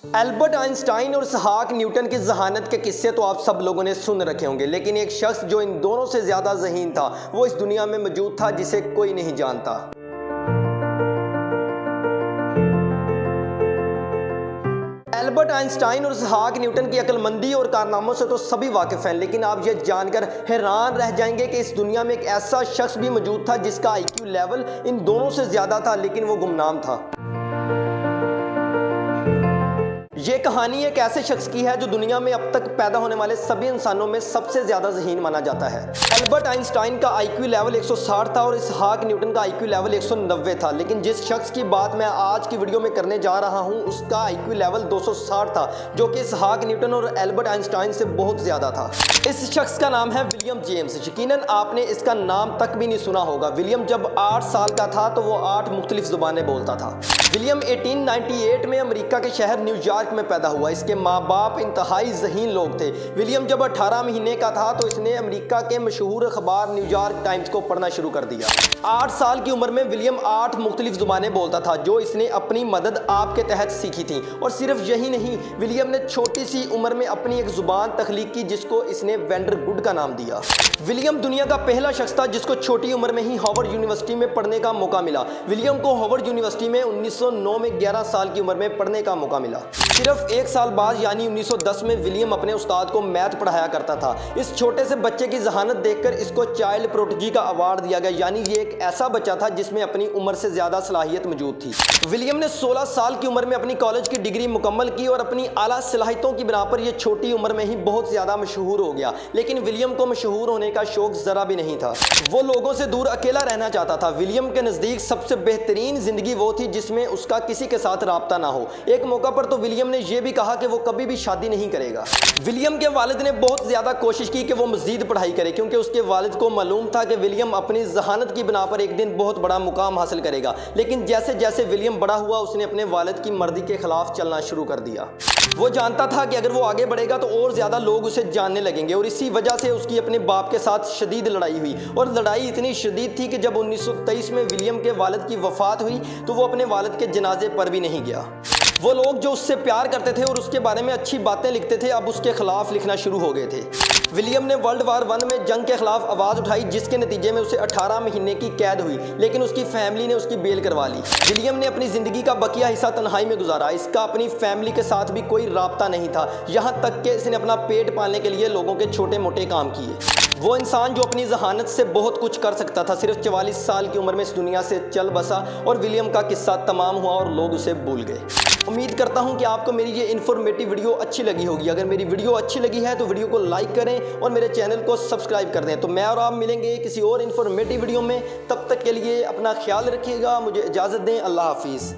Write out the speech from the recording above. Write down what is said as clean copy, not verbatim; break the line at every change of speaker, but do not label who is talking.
Albert Einstein اور اسحاق Newton کی ذہانت کے قصے تو آپ سب لوگوں نے سن رکھے ہوں گے، لیکن ایک شخص جو ان دونوں سے زیادہ ذہین تھا وہ اس دنیا میں موجود تھا جسے کوئی نہیں جانتا۔ البرٹ آئنسٹائن اور اسحاق نیوٹن کی عقل مندی اور کارناموں سے تو سبھی واقف ہیں، لیکن آپ یہ جان کر حیران رہ جائیں گے کہ اس دنیا میں ایک ایسا شخص بھی موجود تھا جس کا IQ لیول ان دونوں سے زیادہ تھا، لیکن وہ گمنام تھا۔ یہ کہانی ایک ایسے شخص کی ہے جو دنیا میں اب تک پیدا ہونے والے سبھی انسانوں میں سب سے زیادہ ذہین مانا جاتا ہے۔ البرٹ آئنسٹائن کا IQ لیول 160 تھا اور اسحاق نیوٹن کا IQ لیول 190 تھا، لیکن جس شخص کی بات میں آج کی ویڈیو میں کرنے جا رہا ہوں اس کا IQ لیول 260 تھا، جو کہ اسحاق نیوٹن اور البرٹ آئنسٹائن سے بہت زیادہ تھا۔ اس شخص کا نام ہے ولیم جیمز۔ یقیناً آپ نے اس کا نام تک بھی نہیں سنا ہوگا۔ ولیم جب 8 سال کا تھا تو وہ 8 مختلف زبانیں بولتا تھا۔ ولیم 1898 میں امریکہ کے شہر نیو یارک میں پیدا ہوا۔ اس کے ماں باپ انتہائی ذہین لوگ تھے۔ ولیم جب 18 مہینے کا تھا تو اس نے امریکہ کے مشہور اخبار نیو یارک ٹائمز کو پڑھنا شروع کر دیا۔ 8 سال کی عمر میں ولیم 8 مختلف زبانیں بولتا تھا، جو اس نے اپنی مدد آپ کے تحت سیکھی تھیں۔ اور صرف یہی نہیں، ولیم نے چھوٹی سی عمر میں اپنی ایک زبان تخلیق کی جس کو اس نے وینڈر گڈ کا نام دیا۔ ولیم دنیا کا پہلا شخص تھا جس کو چھوٹی عمر میں ہی ہارورڈ یونیورسٹی میں پڑھنے کا موقع ملا۔ ولیم کو ہارورڈ یونیورسٹی میں 1909 میں 11 سال کی عمر میں پڑھنے کا موقع ملا۔ صرف 1 سال بعد یعنی 1910 میں ولیم اپنے استاد کو میتھ پڑھایا کرتا تھا۔ اس چھوٹے سے بچے کی ذہانت دیکھ کر اس کو چائلڈ پروڈیجی کا ایوارڈ دیا گیا، یعنی یہ ایک ایسا بچہ تھا جس میں اپنی عمر سے زیادہ صلاحیت موجود تھی۔ ولیم نے 16 سال کی عمر میں اپنی کالج کی ڈگری مکمل کی اور اپنی اعلیٰ صلاحیتوں کی بنا پر یہ چھوٹی عمر میں ہی بہت زیادہ مشہور ہو گیا، لیکن ولیم کو مشہور ہونے کا شوق ذرا بھی نہیں تھا۔ وہ لوگوں سے دور اکیلا رہنا چاہتا تھا۔ ولیم کے نزدیک سب سے بہترین زندگی وہ تھی جس میں اس کا کسی کے ساتھ رابطہ نہ ہو۔ ایک موقع پر تو ولیم نے یہ بھی کہا کہ وہ کبھی بھی شادی نہیں کرے گا۔ ولیم کے والد نے بہت زیادہ کوشش کی کہ وہ مزید پڑھائی کرے، کیونکہ اس کے والد کو معلوم تھا کہ ولیم اپنی ذہانت کی بنا پر ایک دن بہت بڑا مقام حاصل کرے گا، لیکن جیسے جیسے ولیم بڑا ہوا اس نے اپنے والد کی مرضی کے خلاف چلنا شروع کر دیا۔ وہ جانتا تھا کہ اگر وہ آگے بڑھے گا تو اور زیادہ لوگ اسے جاننے لگیں گے، اور اسی وجہ سے اس کی اپنے باپ کے ساتھ شدید لڑائی ہوئی، اور لڑائی اتنی شدید تھی کہ جب 1923 میں ولیم کے والد کی وفات ہوئی تو وہ اپنے والد کے جنازے پر بھی نہیں گیا۔ وہ لوگ جو اس سے پیار کرتے تھے اور اس کے بارے میں اچھی باتیں لکھتے تھے اب اس کے خلاف لکھنا شروع ہو گئے تھے۔ ولیم نے ورلڈ وار 1 میں جنگ کے خلاف آواز اٹھائی، جس کے نتیجے میں اسے 18 مہینے کی قید ہوئی، لیکن اس کی فیملی نے اس کی بیل کروا لی۔ ولیم نے اپنی زندگی کا بقیہ حصہ تنہائی میں گزارا۔ اس کا اپنی فیملی کے ساتھ بھی کوئی رابطہ نہیں تھا، یہاں تک کہ اس نے اپنا پیٹ پالنے کے لیے لوگوں کے چھوٹے موٹے کام کیے۔ وہ انسان جو اپنی ذہانت سے بہت کچھ کر سکتا تھا صرف 44 سال کی عمر میں اس دنیا سے چل بسا، اور ولیم کا قصہ تمام ہوا اور لوگ اسے بھول گئے۔ امید کرتا ہوں کہ آپ کو میری یہ انفارمیٹیو ویڈیو اچھی لگی ہوگی۔ اگر میری ویڈیو اچھی لگی ہے تو ویڈیو کو لائک کریں اور میرے چینل کو سبسکرائب کر دیں۔ تو میں اور آپ ملیں گے کسی اور انفارمیٹیو ویڈیو میں، تب تک کے لیے اپنا خیال رکھیے گا۔ مجھے اجازت دیں، اللہ حافظ۔